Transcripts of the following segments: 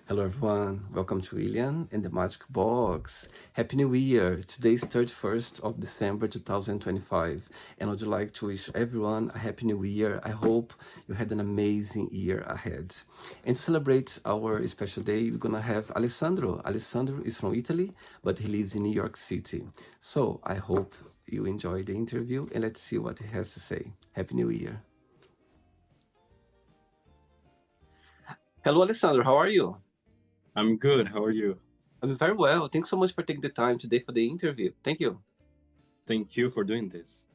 Hello everyone, welcome to William and the Magic Box. Happy New Year! Today is 31st of December 2025 and I would like to wish everyone a Happy New Year. I hope you had an amazing year ahead. And to celebrate our special day, we're gonna have Alessandro. Alessandro is from Italy, but he lives in New York City. So I hope you enjoy the interview and let's see what he has to say. Happy New Year. Hello Alessandro, how are you? I'm good. How are you? I'm very well. Thanks so much for taking the time today for the interview. Thank you. Thank you for doing this.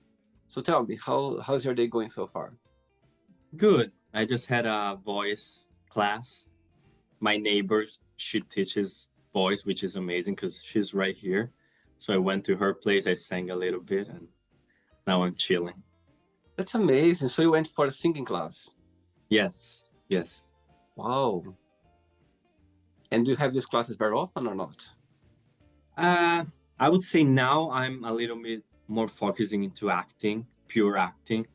So tell me, how's your day going so far? Good. I just had a voice class. My neighbor, she teaches voice, which is amazing because she's right here. So I went to her place, I sang a little bit, and now I'm chilling. That's amazing. So you went for a singing class. Yes, yes. Wow. And do you have these classes very often or not? Uh, I would say now I'm a little bit more focusing into acting, pure acting.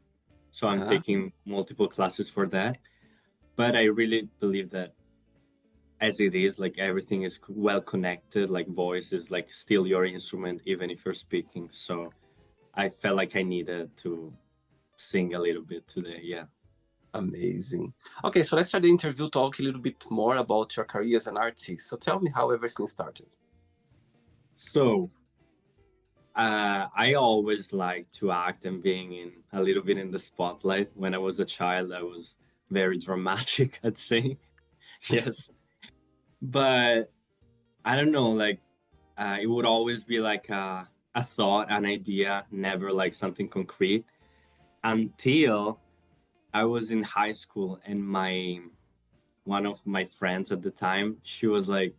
So I'm Uh-huh. taking multiple classes for that. But I really believe that as it is, like everything is well connected, like voice is like still your instrument even if you're speaking. So I felt like I needed to sing a little bit today. Yeah. Amazing. Okay, so let's start the interview talk a little bit more about your career as an artist. So tell me how everything started. So I always liked to act and being in a little bit in the spotlight. When I was a child, I was very dramatic, I'd say. Yes. But I don't know, like it would always be like a thought, an idea, never like something concrete until I was in high school and my one of my friends at the time, she was like,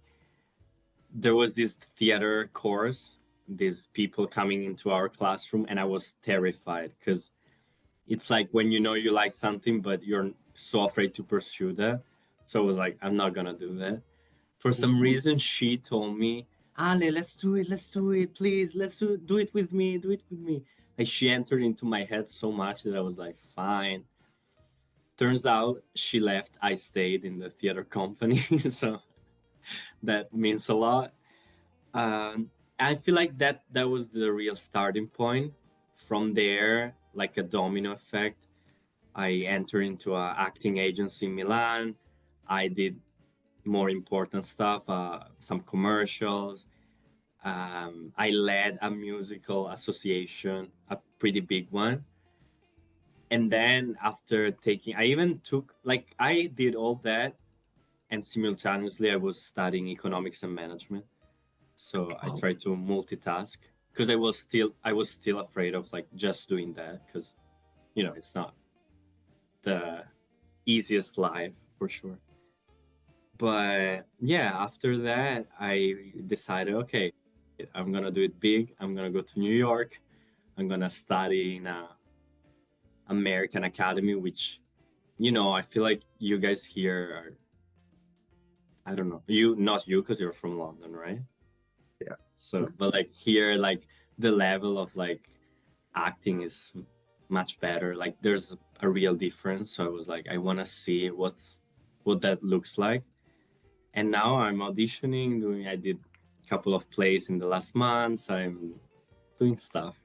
there was this theater course, these people coming into our classroom, and I was terrified because it's like when you know you like something, but you're so afraid to pursue that. So I was like, I'm not gonna do that. For some Mhm. reason, she told me, Ale, let's do it, please, do it with me, do it with me. Like she entered into my head so much that I was like, fine. Turns out she left. I stayed in the theater company, so that means a lot. I feel like that was the real starting point. From there, like a domino effect, I entered into a acting agency in Milan. I did more important stuff, some commercials. I led a musical association, a pretty big one. And then after taking, I even took, like, I did all that and simultaneously I was studying economics and management. So I Wow. tried to multitask because I was still afraid of like just doing that because it's not the easiest life for sure. But yeah, after that I decided, okay, I'm gonna do it big. I'm gonna go to New York. I'm gonna study in a American Academy, which I feel like you guys here are, I don't know, not you because you're from London, right? Yeah. So, but like here, like the level of like acting is much better. Like there's a real difference. So I was like, I want to see what that looks like. And now I'm auditioning. Doing. I did a couple of plays in the last months. I'm doing stuff.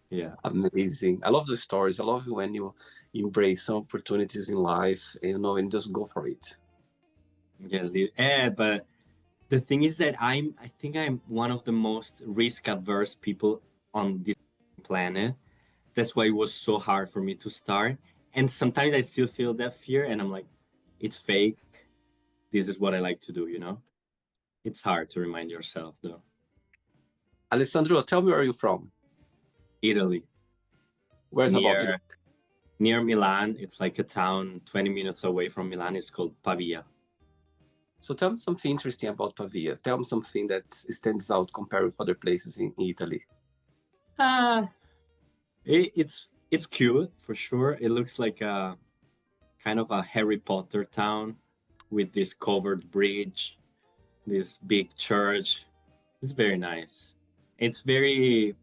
Yeah. Amazing. I love the stories. I love when you embrace some opportunities in life, and just go for it. But the thing is that I think I'm one of the most risk averse people on this planet. That's why it was so hard for me to start. And sometimes I still feel that fear, and I'm like, it's fake. This is what I like to do. It's hard to remind yourself, though. Alessandro, tell me where are you from? Italy, Where's about it? near near Milan. It's like a town 20 minutes away from Milan. It's called Pavia. So tell me something interesting about Pavia. Tell me something that stands out compared with other places in Italy. Ah, it's cute for sure. It looks like a kind of a Harry Potter town with this covered bridge, this big church. It's very nice. It's very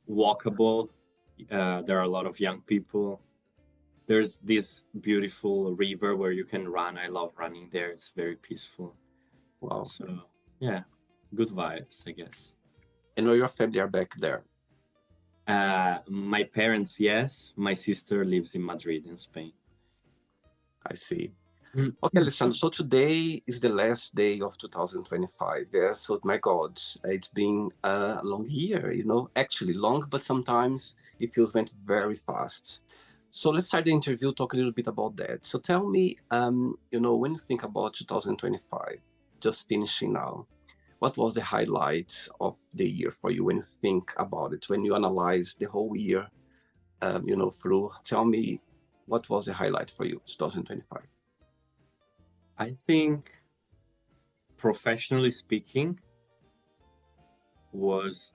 walkable. There are a lot of young people. There's this beautiful river where you can run. I love running there. It's very peaceful. Wow. So yeah, good vibes, I guess. And all your family are back there. My parents, yes. My sister lives in Madrid, in Spain. I see. Okay, Alessandro, so today is the last day of 2025. Yeah, so my God, it's been a long year, you know, actually long, but sometimes it feels went very fast. So let's start the interview, talk a little bit about that. So tell me, you know, when you think about 2025, just finishing now, what was the highlight of the year for you when you think about it, when you analyze the whole year, you know, through? Tell me, what was the highlight for you, 2025? I think, professionally speaking, was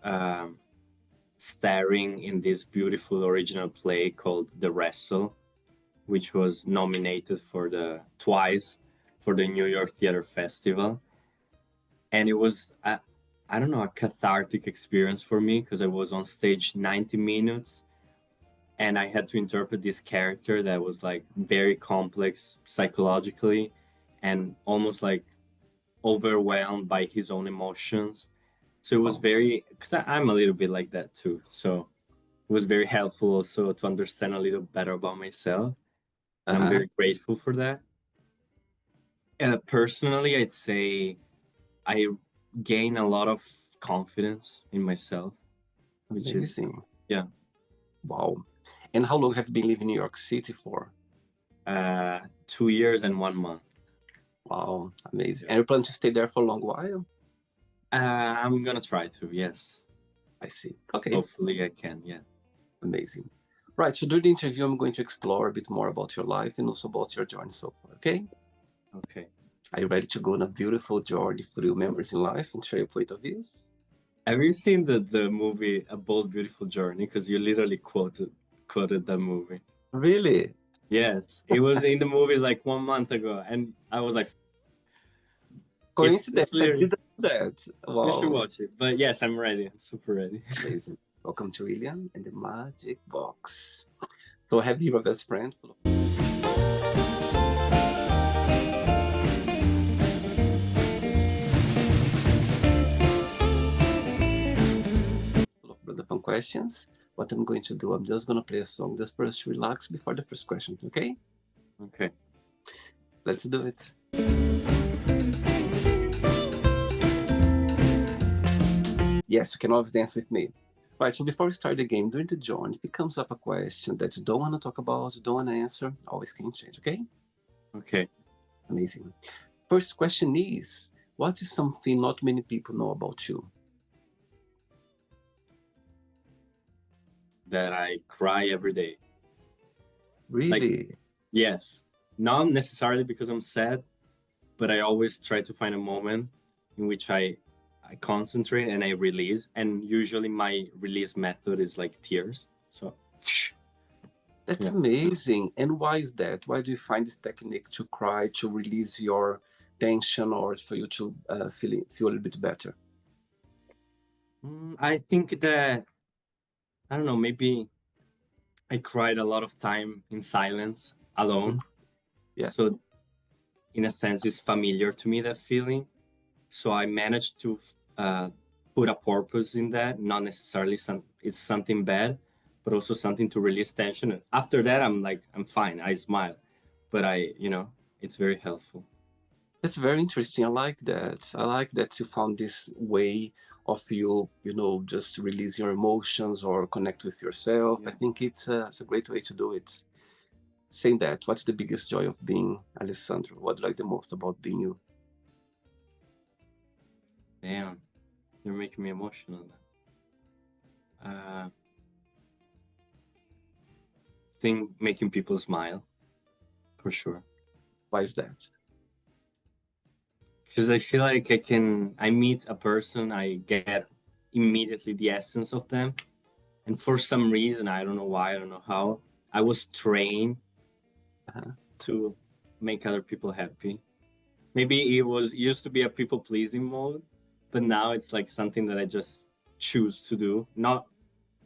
starring in this beautiful original play called The Wrestle, which was nominated for the twice for the New York Theater Festival. And it was I don't know, a cathartic experience for me because I was on stage 90 minutes and I had to interpret this character that was like very complex psychologically and almost like overwhelmed by his own emotions. So it was Oh, very, because I'm a little bit like that too. So it was very helpful also to understand a little better about myself. And I'm uh-huh. very grateful for that. Personally, I'd say I gain a lot of confidence in myself, which is, Amazing. yeah, Wow. And how long have you been living in New York City for? 2 years and 1 month. Wow, amazing. Yeah. And you plan to stay there for a long while? I'm gonna try to, yes. I see. Okay, Hopefully I can, yeah. amazing. Right, so during the interview, I'm going to explore a bit more about your life and also about your journey so far, okay? Okay. Are you ready to go on a beautiful journey through memories in life and share your point of views? Have you seen the movie A Bold Beautiful Journey? Because you literally quoted that movie. Really? Yes, it was in the movie like 1 month ago, and I was like, it's Coincidence, I literally, didn't know that. you should Wow, watch it. But yes, I'm ready. I'm super ready. amazing. Welcome to William and the Magic Box. So have you a best friend full of brother fun questions? What I'm going to do, I'm just going to play a song just first relax before the first question, okay? Okay. Let's do it. Yes, you can always dance with me. Right, so before we start the game, during the join, if it comes up a question that you don't want to talk about, you don't want to answer, always can change, okay? Okay. Amazing. First question is, what is something not many people know about you? That I cry every day. Like, Really? yes, not necessarily because I'm sad, but I always try to find a moment in which I concentrate and I release. And usually my release method is like tears. So That's yeah. amazing. And why is that? Why do you find this technique to cry, to release your tension, or for you to feel a little bit better? I think that I don't know, maybe I cried a lot of time in silence alone. Mhm. Yeah, So in a sense it's familiar to me, that feeling. So I managed to put a purpose in that, not necessarily it's something bad, but also something to release tension. And after that, I'm like, I'm fine. I smile, but it's very helpful. that's very interesting. I like that. I like that you found this way of you know, just release your emotions or connect with yourself. I Yeah. think it's a great way to do it. Saying that, what's the biggest joy of being Alessandro? What do you like the most about being you? Damn, you're making me emotional. I think making people smile for sure, Why is that? because I feel like I meet a person, I get immediately the essence of them, and for some reason, I don't know why, I don't know how, I was trained Uh-huh. to make other people happy. Maybe it was used to be a people pleasing mode, but now it's like something that I just choose to do, not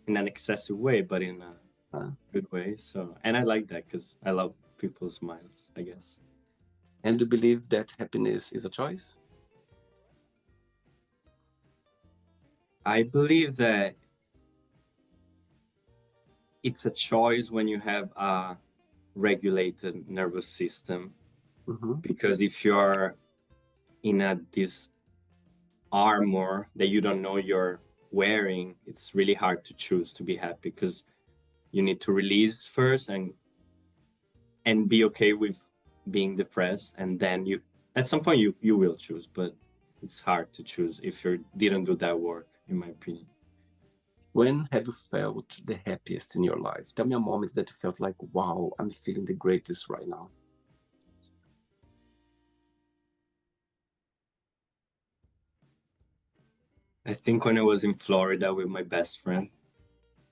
in an excessive way, but in a good way. So, and I like that because I love people's smiles, I guess. And do you believe that happiness is a choice? I believe that it's a choice when you have a regulated nervous system, Mm-hmm. because if you're in this armor that you don't know you're wearing, it's really hard to choose to be happy, because you need to release first and be okay with being depressed, and then you at some point you will choose, but it's hard to choose if you didn't do that work, in my opinion. When have you felt the happiest in your life? Tell me a moment that you felt like, wow, I'm feeling the greatest right now. I think when I was in Florida with my best friend,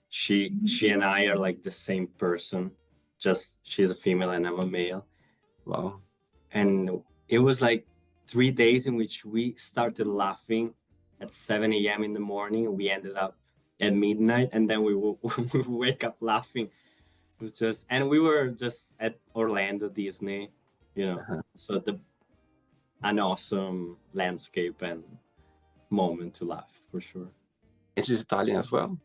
she and I are like the same person, just she's a female and I'm a male. Wow. And it was like 3 days in which we started laughing at 7 a.m. in the morning. We ended up at midnight, and then we we wake up laughing. It was just, and we were just at Orlando Disney, Uh-huh. so an awesome landscape and moment to laugh for sure. And she's Italian as well?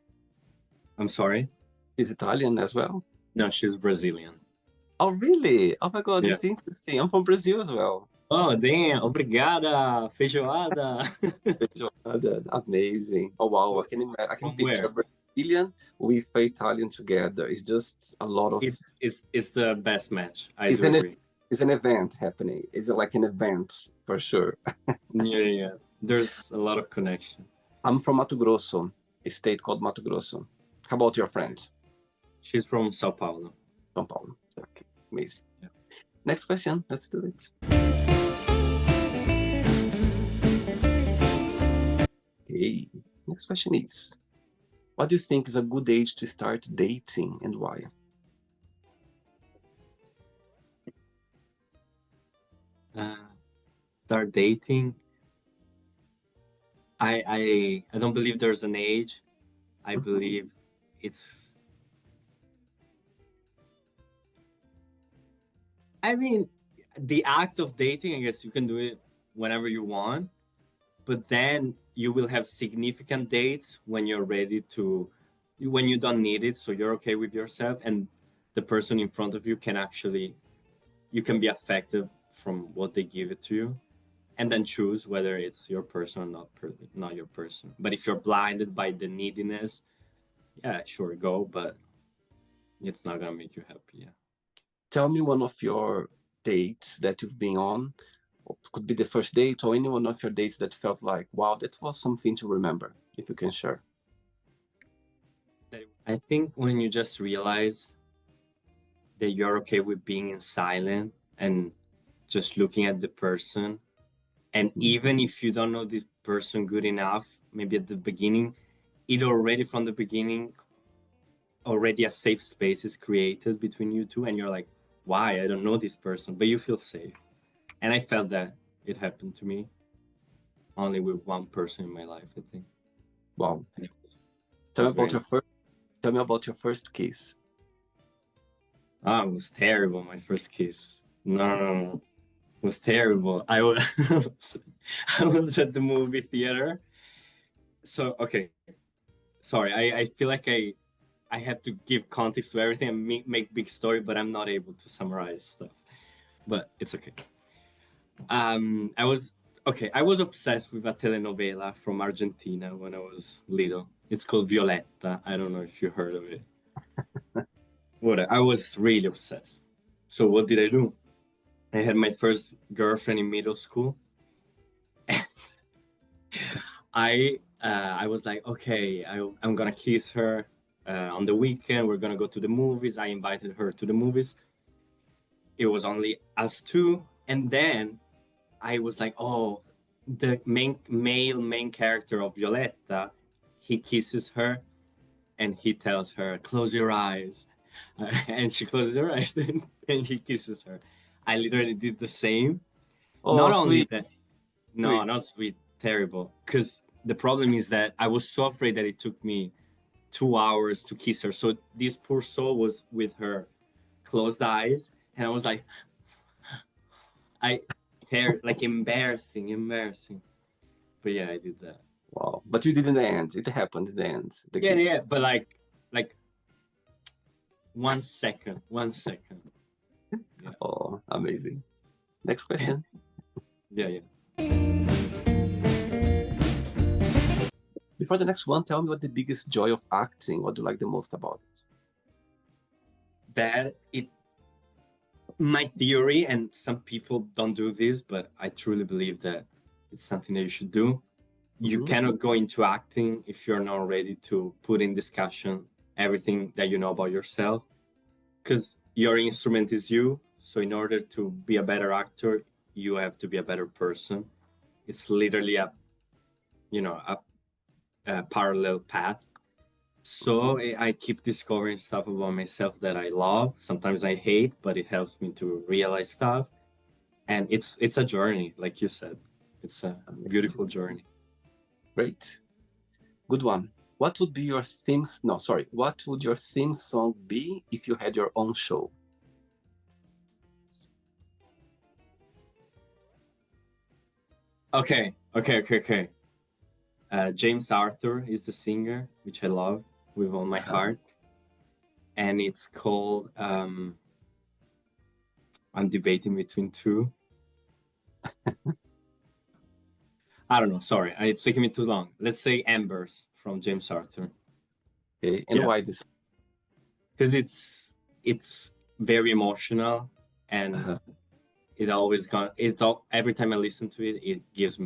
I'm sorry. She's Italian as well? No, she's Brazilian. Oh, really? Oh my God, Yeah. this is interesting. I'm from Brazil as well. Oh, damn. Obrigada. Feijoada. Feijoada, amazing. Oh wow, I can From picture where? Brazilian with Italian together. It's just a lot of It's the best match. I it's do an agree. it's an event happening. It's like an event for sure. Yeah, yeah. There's a lot of connection. I'm from Mato Grosso, a state called Mato Grosso. How about your friend? She's from Sao Paulo. São Paulo. Okay, amazing. Yeah. Next question. Let's do it. Okay. Next question is, what do you think is a good age to start dating and why? Uh, Start dating. I don't believe there's an age. I Mhm. believe it's. I mean, the act of dating. I guess you can do it whenever you want, but then you will have significant dates when you're ready to, when you don't need it, so you're okay with yourself, and the person in front of you can actually, you can be affected from what they give it to you, and then choose whether it's your person or not your person. But if you're blinded by the neediness, yeah, sure, go, but it's not gonna make you happy. Yeah. Tell me one of your dates that you've been on. It could be the first date or any one of your dates that felt like, wow, that was something to remember, if you can share. I think when you just realize that you're okay with being in silent and just looking at the person, and Mhm. even if you don't know the person good enough, maybe at the beginning, it already from the beginning, already a safe space is created between you two, and you're like, why? I don't know this person, but you feel safe. And I felt that it happened to me only with one person in my life, I think. Wow. And it Tell me was about very your nice. first. Tell me about your first kiss. Oh, it was terrible, my first kiss. No, no, no. It was terrible. I was, I was at the movie theater. So, okay, sorry. I feel like I have to give context to everything and make big story, but I'm not able to summarize stuff. But it's okay. I was okay. I was obsessed with a telenovela from Argentina when I was little. It's called Violetta. I don't know if you heard of it. What I was really obsessed. So what did I do? I had my first girlfriend in middle school. I was like, okay, I'm gonna kiss her on the weekend. We're gonna go to the movies. I invited her to the movies. It was only us two, and then I was like, oh, the main character of Violetta, he kisses her and he tells her, close your eyes. And she closes her eyes and he kisses her. I literally did the same. Oh, Not only sweet, that, no, sweet. not sweet, terrible. Because the problem is that I was so afraid that it took me 2 hours to kiss her. So this poor soul was with her closed eyes, and I was like, like embarrassing. But yeah, I did that. Wow. But you did in the end. It happened in the end. The Yeah, yeah, kiss. but like 1 second, 1 second. Yeah, Oh, amazing. Next question. yeah, yeah. Before the next one, tell me what the biggest joy of acting, what do you like the most about it? That it my theory, and some people don't do this, but I truly believe that it's something that you should do. You cannot go into acting if you're not ready to put in discussion everything that you know about yourself, because your instrument is you. So in order to be a better actor, you have to be a better person. It's literally a parallel path. So I keep discovering stuff about myself that I love. Sometimes I hate, but it helps me to realize stuff. And it's a journey, like you said. It's a beautiful journey. Great. Good one. What would be your themes? No, sorry. What would your theme song be if you had your own show? Okay. James Arthur is the singer, which I love with all my heart. And it's called, I'm debating between two. I don't know, sorry, it's taking me too long. Let's say Embers from James Arthur. Okay. And why this? Because it's very emotional, and it always every time I listen to it, it gives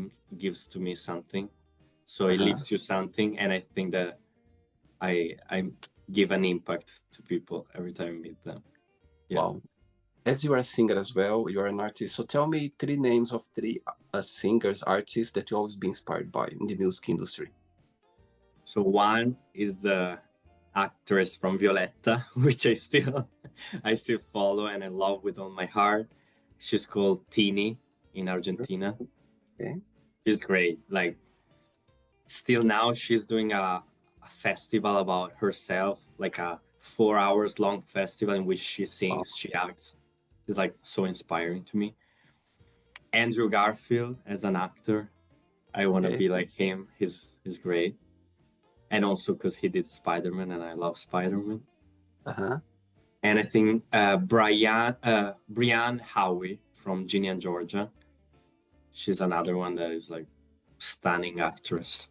to me something. So it leaves you something, and I think that I give an impact to people every time I meet them. Yeah. Wow. As you are a singer as well, you are an artist. So tell me 3 names of 3 singers, artists that you always been inspired by in the music industry. So one is the actress from Violetta, which I still follow and I love with all my heart. She's called Tini in Argentina. Okay. She's great. Like, still now she's doing a festival about herself, like a 4 hours long festival in which she sings, she acts. It's like so inspiring to me. Andrew Garfield as an actor, I want to be like him. He's great. And also because he did Spider-Man and I love Spider-Man. And I think Brianne Howie from Ginny and Georgia. She's another one that is like stunning actress.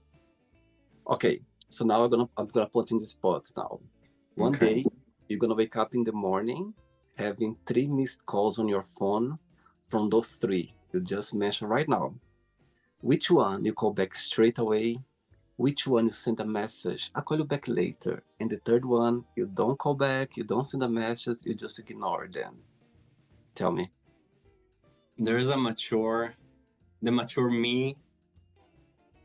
Okay, so now I'm gonna put in the spot now. One day you're gonna wake up in the morning having 3 missed calls on your phone from those 3 you just mentioned right now. Which one you call back straight away? Which one you send a message? I'll call you back later. And the third one, you don't call back, you don't send a message, you just ignore them. Tell me. There's the mature me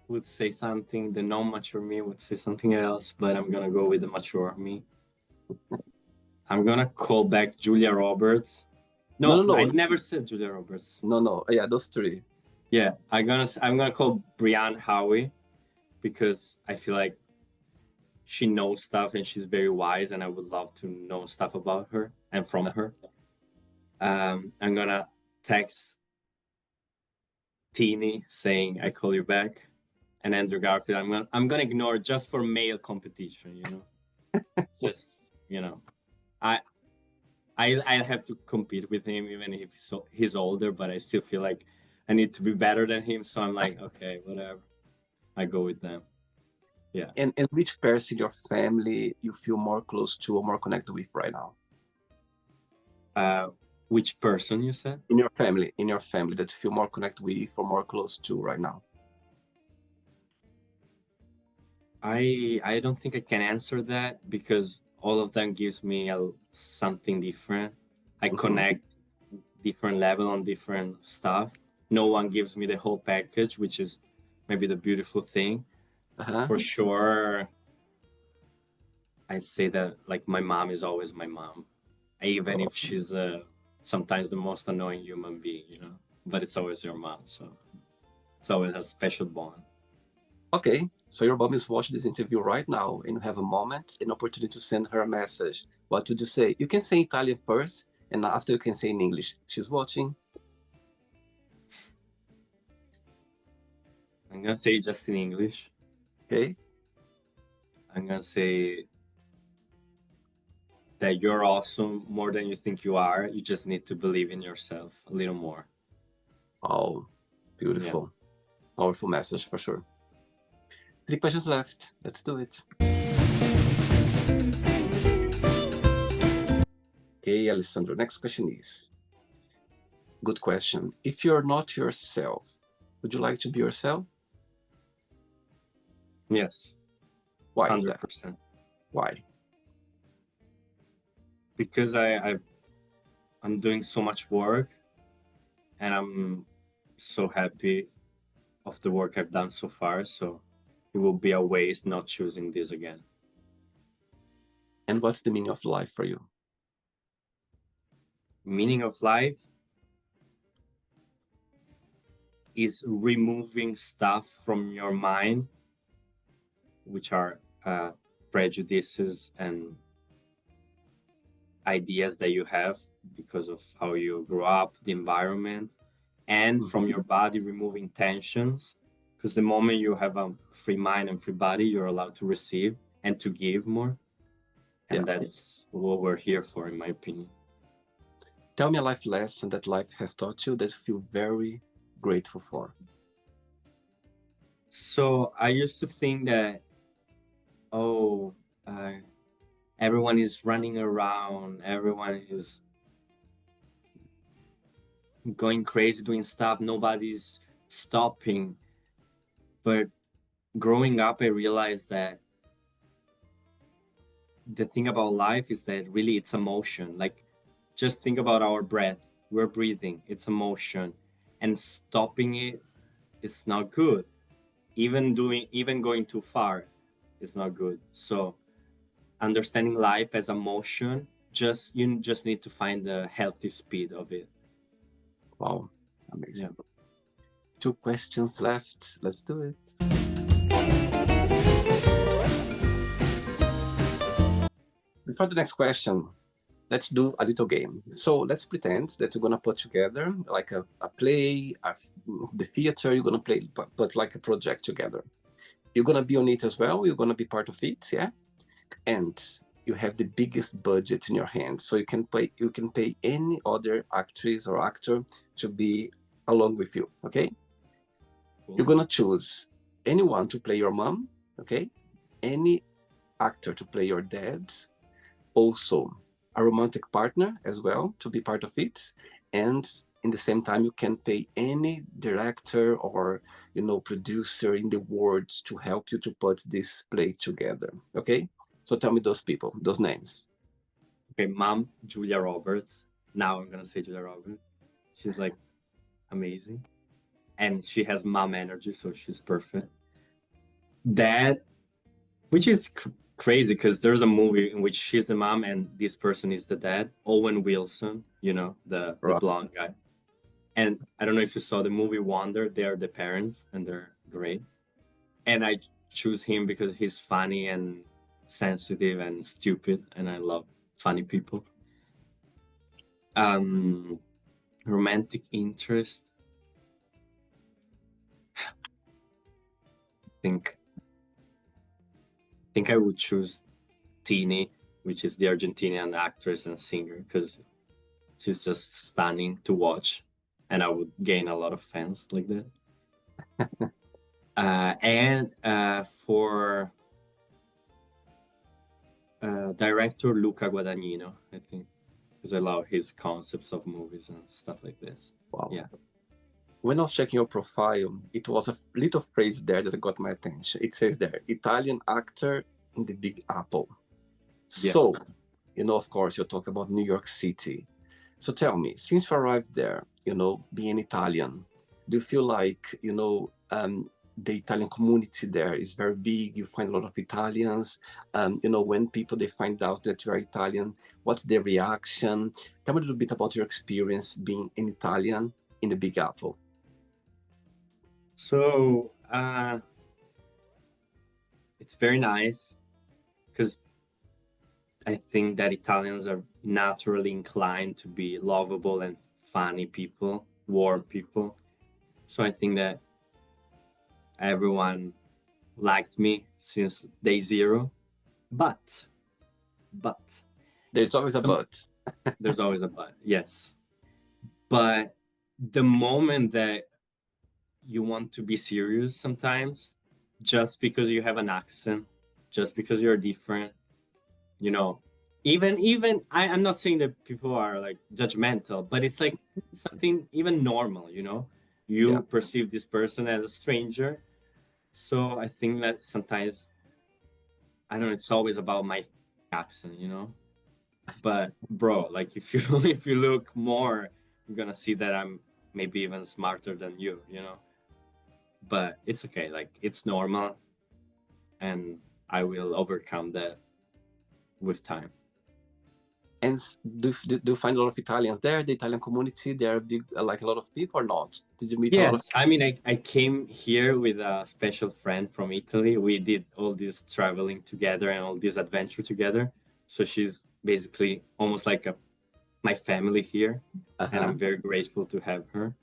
would say something, the non-mature me would say something else, but I'm gonna go with the mature me. I'm gonna call back Julia Roberts. No. I never said Julia Roberts. No. Yeah, those 3. Yeah, I'm gonna call Brianne Howie because I feel like she knows stuff and she's very wise, and I would love to know stuff about her and from her. I'm gonna text Teeny saying I call you back, and Andrew Garfield I'm gonna ignore just for male competition, you know. Just, you know, I have to compete with him even if he's older, but I still feel like I need to be better than him. So I'm like, okay, whatever. I go with them. Yeah. And which person in your family you feel more close to or more connected with right now? Which person you said? In your family that you feel more connected with or more close to right now? I don't think I can answer that because all of them gives me something different. I connect different level on different stuff. No one gives me the whole package, which is maybe the beautiful thing. For sure, I'd say that like my mom is always my mom, even if she's sometimes the most annoying human being, you know. But it's always your mom, so it's always a special bond. Okay, so your mom is watching this interview right now and you have a moment, an opportunity to send her a message. What would you say? You can say Italian first, and after you can say in English. She's watching. I'm gonna say just in English. Okay. I'm gonna say that you're awesome more than you think you are. You just need to believe in yourself a little more. Oh, Yeah. beautiful. Powerful message for sure. 3 questions left. Let's do it. Okay, Alessandro, next question is, good question. If you're not yourself, would you like to be yourself? Yes. Why is that? 100%. Why? Because I'm doing so much work and I'm so happy of the work I've done so far. So it will be a waste not choosing this again. And what's the meaning of life for you? Meaning of life is removing stuff from your mind, which are prejudices and ideas that you have because of how you grew up, the environment, and from your body, removing tensions. Because the moment you have a free mind and free body, you're allowed to receive and to give more. And Yeah. that's what we're here for, in my opinion. Tell me a life lesson that life has taught you that you feel very grateful for. So I used to think that, oh, everyone is running around, everyone is going crazy doing stuff, nobody's stopping. But growing up, I realized that the thing about life is that really it's a motion. Like, just think about our breath. We're breathing, it's a motion, and stopping it is not good. Even going too far is not good. So understanding life as a motion, you just need to find the healthy speed of it. Wow, amazing. Yeah. 2 questions left. Let's do it. Before the next question, let's do a little game. So let's pretend that you're gonna put together like a play, the theater. You're gonna put like a project together. You're gonna be on it as well. You're gonna be part of it, yeah. And you have the biggest budget in your hands, so you can pay any other actress or actor to be along with you. Okay. Cool. You're gonna choose anyone to play your mom. Okay. Any actor to play your dad. Also a romantic partner as well to be part of it, and in the same time you can pay any director or producer in the world to help you to put this play together. Okay, so tell me those people, those names. Okay, mom, Julia Roberts. Now I'm gonna say Julia Roberts. She's like amazing, and she has mom energy, so she's perfect. Dad, which is crazy because there's a movie in which she's the mom and this person is the dad. Owen Wilson, the Right. blonde guy. And I don't know if you saw the movie Wonder. They're the parents and they're great. And I choose him because he's funny and sensitive and stupid, and I love funny people. Romantic interest. I think I would choose Tini, which is the Argentinian actress and singer, because she's just stunning to watch, and I would gain a lot of fans like that. And for director Luca Guadagnino, I think, because I love his concepts of movies and stuff like this. Wow. Yeah. When I was checking your profile, it was a little phrase there that got my attention. It says there, Italian actor in the Big Apple. Yeah. So, of course, you talk about New York City. So tell me, since you arrived there, being Italian, do you feel like, the Italian community there is very big? You find a lot of Italians. When people, they find out that you are Italian, what's their reaction? Tell me a little bit about your experience being an Italian in the Big Apple. So It's very nice because I think that Italians are naturally inclined to be lovable and funny people, warm people. So I think that everyone liked me since day zero. But, but, There's always a some, but. there's always a but, yes. But the moment that you want to be serious sometimes, just because you have an accent, just because you're different, you know, I'm not saying that people are like judgmental, but it's like something even normal, you know, Yeah. you perceive this person as a stranger. So I think that sometimes, I don't know, it's always about my accent, you know. But bro, like if you if you look more, you're gonna see that I'm maybe even smarter than you know. But it's okay, like it's normal, and I will overcome that with time. And do you find a lot of Italians there? The Italian community, there are big, like a lot of people or not? Did you meet a lot of? Yes, I mean, I came here with a special friend from Italy. We did all this traveling together and all this adventure together. So she's basically almost like my family here, and Uh-huh. I'm very grateful to have her.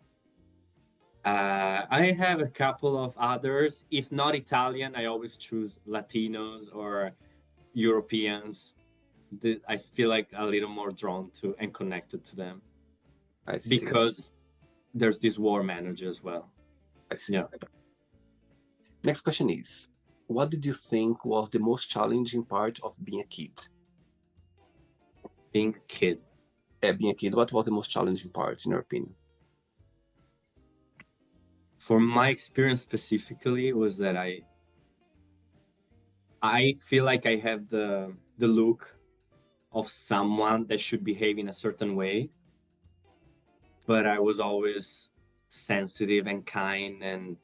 I have a couple of others. If not Italian, I always choose Latinos or Europeans. I feel like a little more drawn to and connected to them I see. because there's this warm energy as well. I see. Yeah. Next question is, what did you think was the most challenging part of being a kid? Being a kid. Being a kid, what was the most challenging part in your opinion? For my experience specifically was that I feel like I have the look of someone that should behave in a certain way, but I was always sensitive and kind and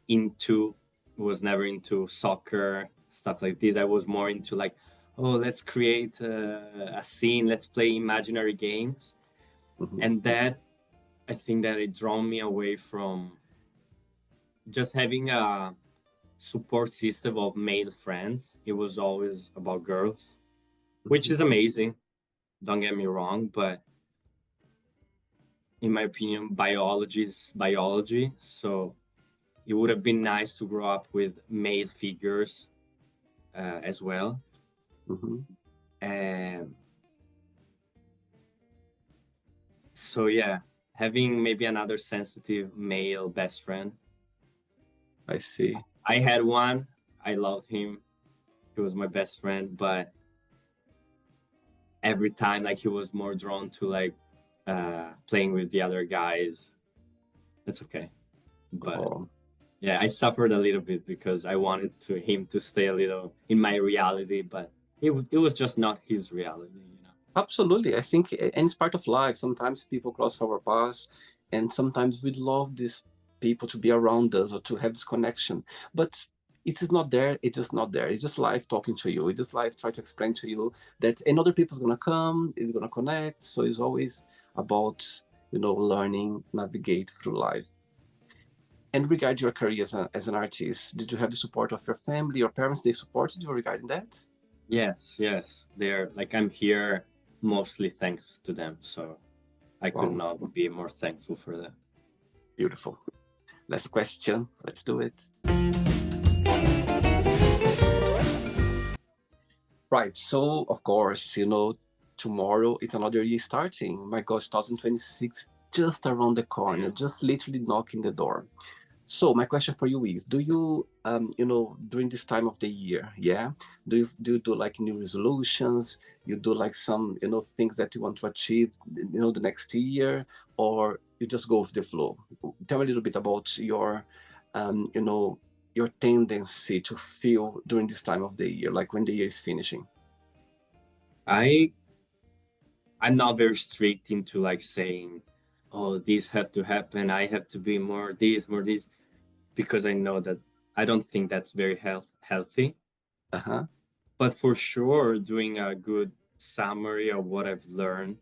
into was never into soccer stuff like this. I was more into like, oh, let's create a scene, let's play imaginary games, Mhm. and that I think that it drawn me away from just having a support system of male friends. It was always about girls, which Mhm. is amazing. Don't get me wrong, but in my opinion, biology is biology. So it would have been nice to grow up with male figures as well. Mhm. And so, yeah, having maybe another sensitive male best friend. I see. I had one. I loved him. He was my best friend, but every time, like, he was more drawn to like playing with the other guys. That's okay. But Oh, yeah, I suffered a little bit because I wanted to him to stay a little in my reality, but it was just not his reality, you know. absolutely. I think, and it's part of life. Sometimes people cross our paths, and sometimes we love these people to be around us or to have this connection. But it is not there. It's just not there. It's just life talking to you. It's just life trying to explain to you that another people's gonna come, is gonna connect. So it's always about, learning, navigate through life. And regarding your career as an artist, did you have the support of your family, your parents? They supported you regarding that? Yes, yes, they're like I'm here mostly thanks to them, so I could Wow, not be more thankful for that. beautiful. Last question. Let's do it. Right. So, of course, tomorrow it's another year starting. My gosh, 2026 just around the corner, just literally knocking the door. So my question for you is, do you, during this time of the year, yeah, do like new resolutions? You do like some, things that you want to achieve, the next year, or you just go with the flow? Tell me a little bit about um, you know, your tendency to feel during this time of the year, like when the year is finishing. I I'm not very strict into like saying, oh, these have to happen. I have to be more this, because I know that I don't think that's very healthy. Uh-huh. But for sure, doing a good summary of what I've learned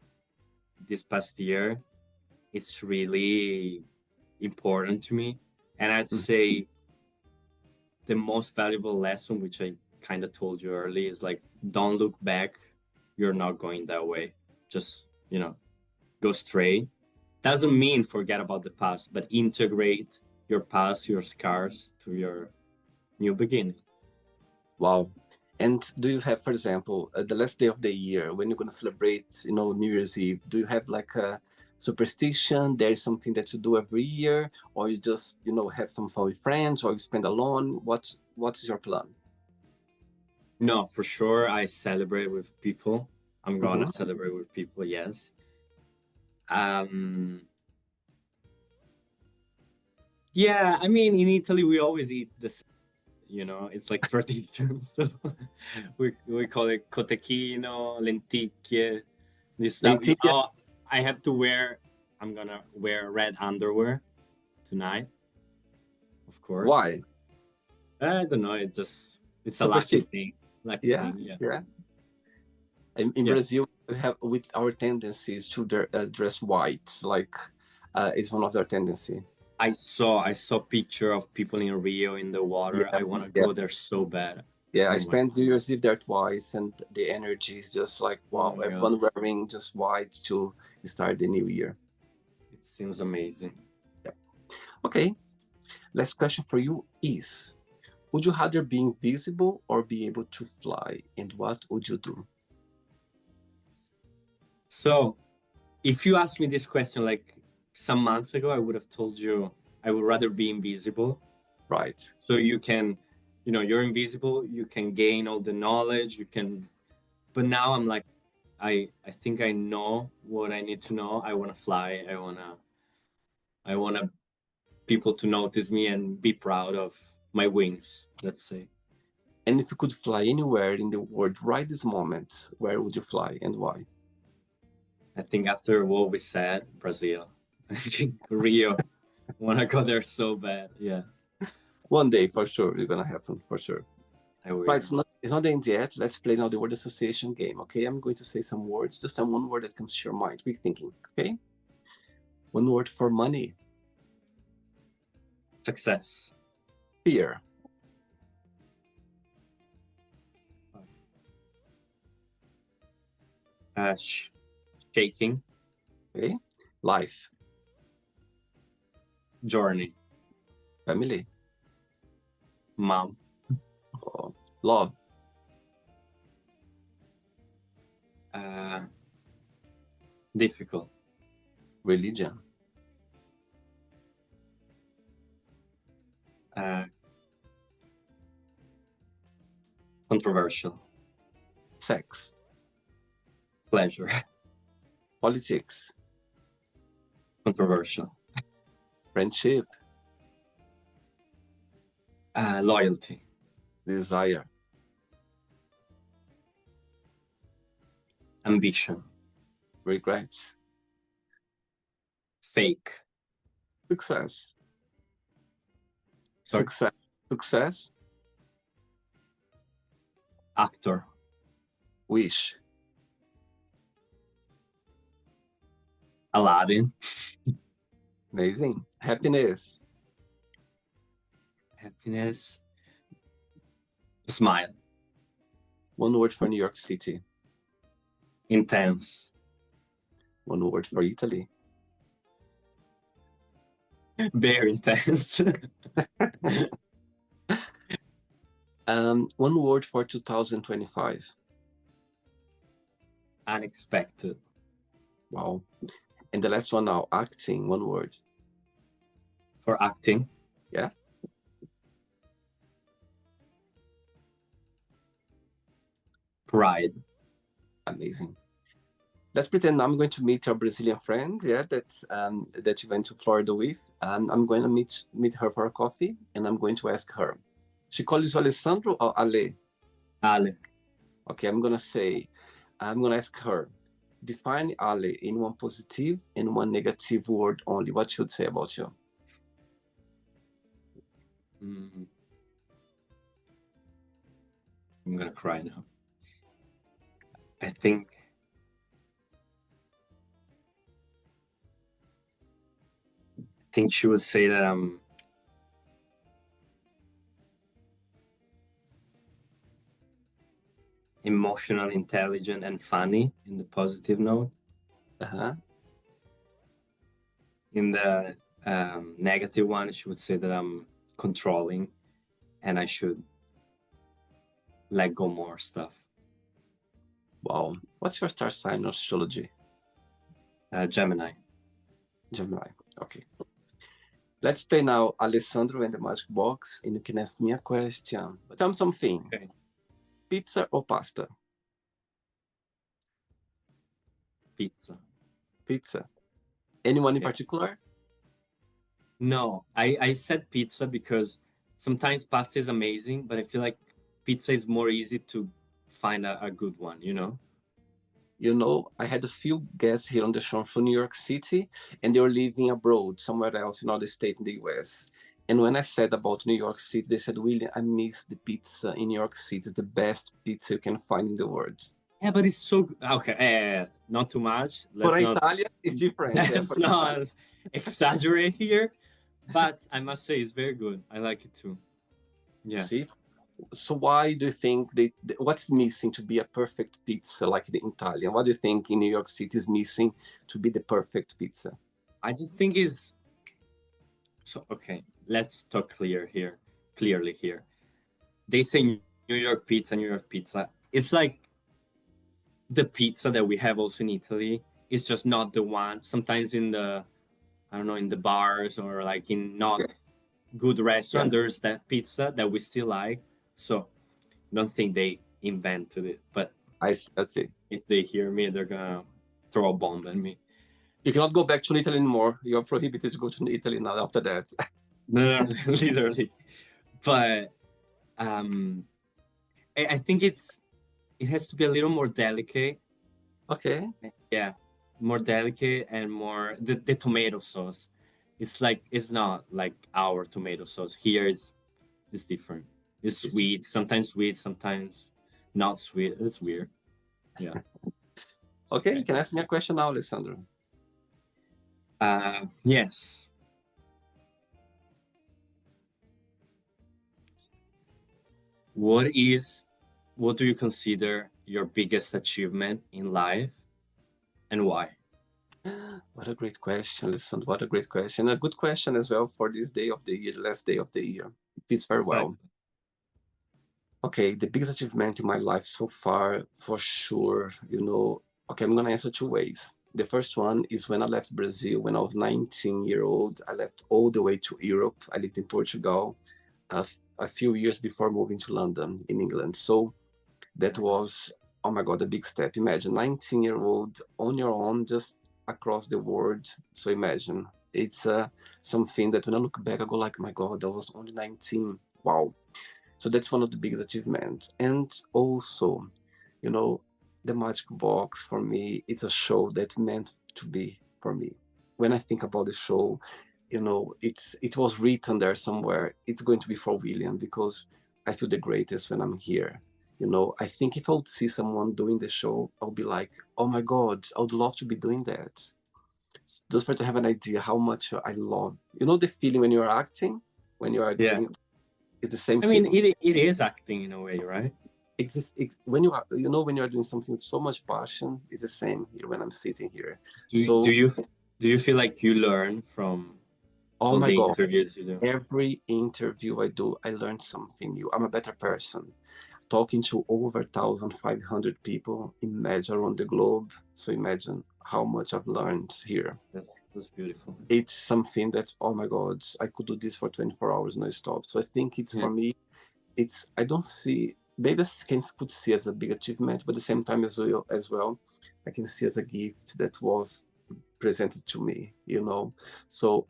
this past year, it's really important to me. And I'd Mm. say the most valuable lesson, which I kind of told you earlier is like, don't look back. You're not going that way. Just, go straight. Doesn't mean forget about the past, but integrate your past, your scars to your new beginning. Wow. And do you have, for example, the last day of the year when you're going to celebrate, New Year's Eve, do you have like a superstition? There is something that you do every year, or you just, have some fun with friends, or you spend alone? What is your plan? No, for sure, I celebrate with people. I'm gonna Mhm. celebrate with people, yes. Um, yeah, I mean, in Italy, we always eat the same, it's like tradition. So we call it cotechino, lenticchie, this stuff. Lentilha? I have to wear, I'm gonna wear red underwear tonight, of course. Why? I don't know, it's a lucky Superstition. thing. Lucky Yeah, thing, yeah. yeah. In Yeah. Brazil, we have with our tendencies to dress white, like it's one of their tendency. I saw picture of people in Rio in the water. Yeah, I want to yeah, go there so bad. yeah. I Oh my, spent New Year's Eve there twice, and the energy is just like oh wow. my God. Everyone wearing just white to start the new year. It seems amazing. Yeah. Okay. Last question for you is: would you rather be invisible or be able to fly? And what would you do? So if you asked me this question like some months ago, I would have told you I would rather be invisible. Right. So you can, you're invisible, you can gain all the knowledge, but now I'm like, I think I know what I need to know. I want to fly. I want to people to notice me and be proud of my wings, let's say. And if you could fly anywhere in the world right this moment, where would you fly and why? I think after what we said, Brazil. I think Rio. Want to go there so bad. Yeah, One day, for sure, it's gonna happen, for sure. I Right, will. it's not the end yet. Let's play now the word association game, okay? I'm going to say some words, just one word that comes to your mind. Be thinking, okay? One word for money. Success. Fear. Shaking. Okay? Life. Journey. Family. Mom. Oh, love. Uh, Difficult. Religion. Uh, Controversial. Sex. Pleasure. Politics. Controversial. Friendship. Loyalty. Desire. Ambition. Regret. Fake. Success. Sorry. Success. Success. Actor. Wish. Aladdin. Amazing. Happiness. Happiness. Smile. One word for New York City. Intense. One word for Italy. Very intense. One word for 2025. Unexpected. Wow. And the last one now, acting, one word. For acting. Yeah. Pride. Amazing. Let's pretend I'm going to meet your Brazilian friend, yeah, that you went to Florida with. I'm going to meet her for a coffee, and I'm going to ask her. She calls you Alessandro or Ale? Ale. Okay, I'm going to ask her, define Ale in one positive and one negative word only. What should say about you? I'm gonna cry now. I think she would say that emotional, intelligent, and funny in the positive note. Uh-huh. In the negative one, she would say that I'm controlling and I should let go more stuff. Wow. What's your star sign or astrology? Gemini. Gemini. Okay. Let's play now Alessandro and the Magic Box, and you can ask me a question. But tell me something. Okay. Pizza or pasta? Pizza. Pizza. Anyone in Yeah. particular? No, I said pizza because sometimes pasta is amazing, but I feel like pizza is more easy to find a good one, you know? You know, I had a few guests here on the show from New York City, and they were living abroad, somewhere else in other state in the US. And when I said about New York City, they said, William, I miss the pizza in New York City. It's the best pizza you can find in the world. Yeah, but it's so okay. Not too much. For Italian, it's different. Yeah, Let's not exaggerate here, but I must say it's very good. I like it too. Yeah. See? So why do you think what's missing to be a perfect pizza like the Italian? What do you think in New York City is missing to be the perfect pizza? I just think is so okay. Let's talk clearly here. They say New York pizza, New York pizza. It's like the pizza that we have also in Italy. It's just not the one. Sometimes in the I don't know in the bars or like in not good restaurant, Yeah, there's that pizza that we still like. So I don't think they invented it, but that's it. if they hear me, they're gonna throw a bomb at me. You cannot go back to Italy anymore. You're prohibited to go to Italy now after that. No, literally. But I think it has to be a little more delicate. Okay. Yeah, more delicate and more the tomato sauce. It's like it's not like our tomato sauce. Here it's different. It's sweet, sometimes not sweet. It's weird. Yeah. Okay, you can ask me a question now, Alessandro. Yes. What do you consider your biggest achievement in life and why? What a great question, Alessandro. What a great question. A good question as well for this day of the year, the last day of the year. It fits very well. Exactly. Okay, the biggest achievement in my life so far, for sure, okay, I'm gonna answer two ways. The first one is when I left Brazil when I was 19-year-old. I left all the way to Europe. I lived in Portugal a few years before moving to London in England. So that was, oh my God, a big step. Imagine 19-year-old on your own, just across the world. So imagine, it's something that when I look back, I go like, my God, I was only 19. Wow. So that's one of the biggest achievements. And also, the Magic Box for me, it's a show that meant to be for me. When I think about the show, it was written there somewhere. It's going to be for William because I feel the greatest when I'm here. I think if I would see someone doing the show, I'll be like, oh my God, I would love to be doing that. Just for to have an idea how much I love, the feeling when you're acting, when you are Yeah. doing it's the same I mean, feeling. it is acting in a way, right? When you are, when you are doing something with so much passion, it's the same here when I'm sitting here. Do So, do you do you feel like you learn oh from my the God, interviews you do? every interview I do, I learn something new. I'm a better person. Talking to over 1,500 people, imagine around the globe. So imagine how much I've learned here. That's beautiful. It's something that, oh my God, I could do this for 24 hours no stop. So I think it's Yeah. for me, I don't see, maybe could see as a big achievement, but at the same time as well, I can see as a gift that was presented to me. So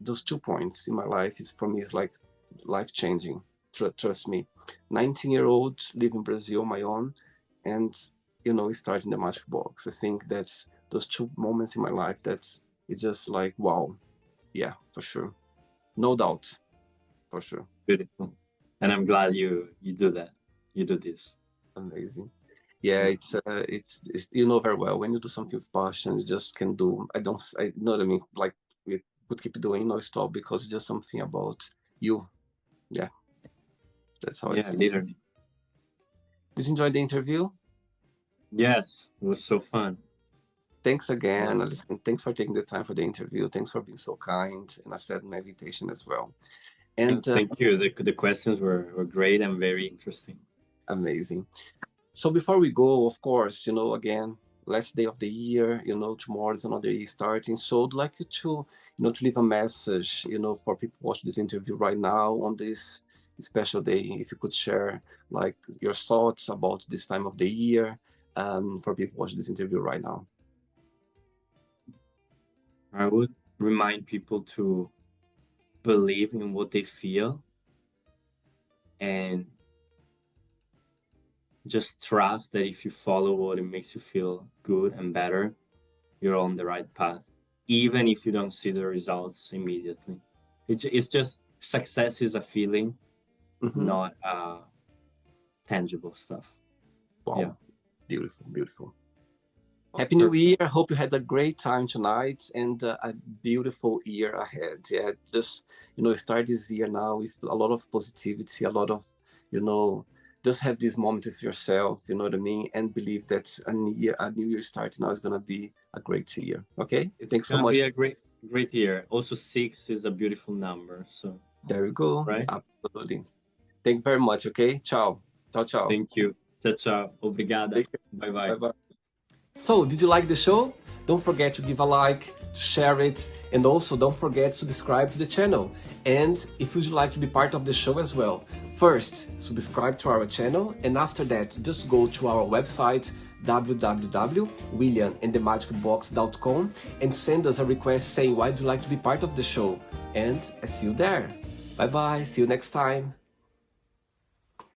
those 2 points in my life is for me is like life changing. Trust me. 19-year-old, live in Brazil on my own, and starting the Magic Box. I think that's those 2 moments in my life it's just like wow. Yeah, for sure. No doubt, for sure. Beautiful. And I'm glad you do that. You do this. Amazing. Yeah, Yeah. it's very well when you do something with passion, you just can do. I know what I mean. Like we could keep doing, no stop, because it's just something about you. Yeah, that's how I Yeah, see. literally. Did you enjoy the interview? Yes, it was so fun. Thanks again, Alison. Thanks for taking the time for the interview. Thanks for being so kind and accepting my invitation as well. And Thank you. The questions were great and very interesting. amazing. So before we go, of course, again, last day of the year, tomorrow is another year starting. So I'd like you to leave a message, for people watching this interview right now on this special day. If you could share like your thoughts about this time of the year, for people watching this interview right now. I would remind people to believe in what they feel and just trust that if you follow what it makes you feel good and better, you're on the right path, even if you don't see the results immediately. It's just success is a feeling, not tangible stuff. Wow. Yeah. Beautiful, beautiful. Happy New Year. Hope you had a great time tonight and a beautiful year ahead. Yeah, just, start this year now with a lot of positivity, a lot of, just have this moment with yourself, you know what I mean? And believe that a new year starts now is going to be a great year. Okay? Thanks so much. It's going to be a great year. Also, 6 is a beautiful number. So there you go. Right? Absolutely. Thank you very much. Okay? Ciao. Ciao, ciao. Thank you. Ciao, ciao. Obrigada. Bye-bye. Bye-bye. So, did you like the show? Don't forget to give a like, to share it, and also don't forget to subscribe to the channel. And if you'd like to be part of the show as well, first, subscribe to our channel, and after that, just go to our website, www.williamandthemagicbox.com, and send us a request saying why would you like to be part of the show. And I see you there. Bye-bye. See you next time.